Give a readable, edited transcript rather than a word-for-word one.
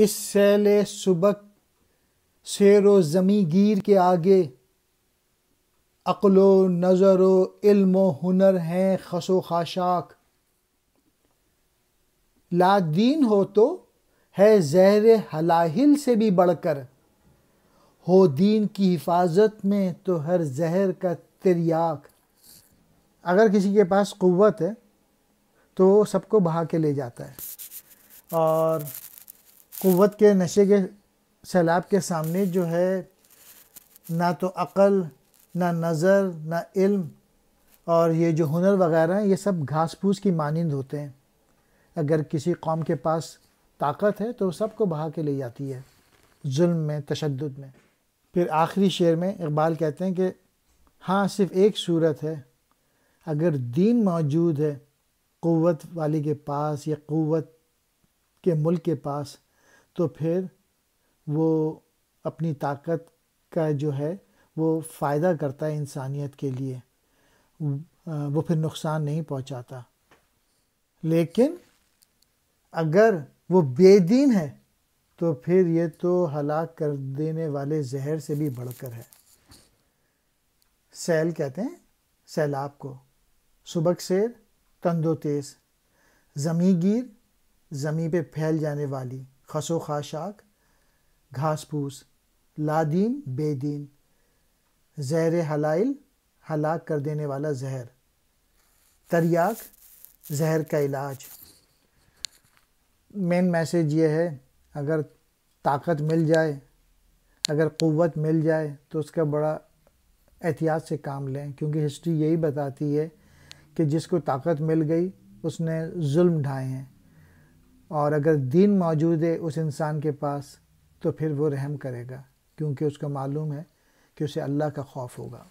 اس cell سبک سیر و زمیں گیر کے آگے عقل و نظر و علم و ہنر ہیں خس و خاشاک۔ لا دین ہو تو ہے زہر ہلاہل سے بھی بڑھ کر، ہو دین کی حفاظت میں تو ہر زہر کا تریاک۔ اگر کسی کے پاس قوت ہے تو وہ سب کو بہا کے لے جاتا ہے، اور قوت کے نشے کے سیلاب کے سامنے جو ہے نہ تو عقل، نہ نظر، نہ علم، اور یہ جو ہنر وغیرہ ہیں یہ سب گھاس پھوس کی مانند ہوتے ہیں۔ اگر کسی قوم کے پاس طاقت ہے تو وہ سب کو بہا کے لے جاتی ہے، ظلم میں، تشدد میں۔ پھر آخری شعر میں اقبال کہتے ہیں کہ ہاں صرف ایک صورت ہے، اگر دین موجود ہے قوت والی کے پاس یا قوت کے ملک کے پاس، تو پھر وہ اپنی طاقت کا جو ہے وہ فائدہ کرتا ہے انسانیت کے لیے، وہ پھر نقصان نہیں پہنچاتا۔ لیکن اگر وہ بے دین ہے تو پھر یہ تو ہلاک کر دینے والے زہر سے بھی بڑھ کر ہے۔ سیل کہتے ہیں سیلاب کو، سبک سیر تند و تیز، زمیں گیر زمیں پہ پھیل جانے والی، خس و خاشاک گھاس پھوس، لا دین بے دین، زہر حلائل ہلاک کر دینے والا زہر، تریاک زہر کا علاج۔ مین میسیج یہ ہے، اگر طاقت مل جائے، اگر قوت مل جائے تو اس کا بڑا احتیاط سے کام لیں، کیونکہ ہسٹری یہی بتاتی ہے کہ جس کو طاقت مل گئی اس نے ظلم ڈھائے ہیں، اور اگر دین موجود ہے اس انسان کے پاس تو پھر وہ رحم کرے گا، کیونکہ اس کو معلوم ہے کہ اسے اللہ کا خوف ہوگا۔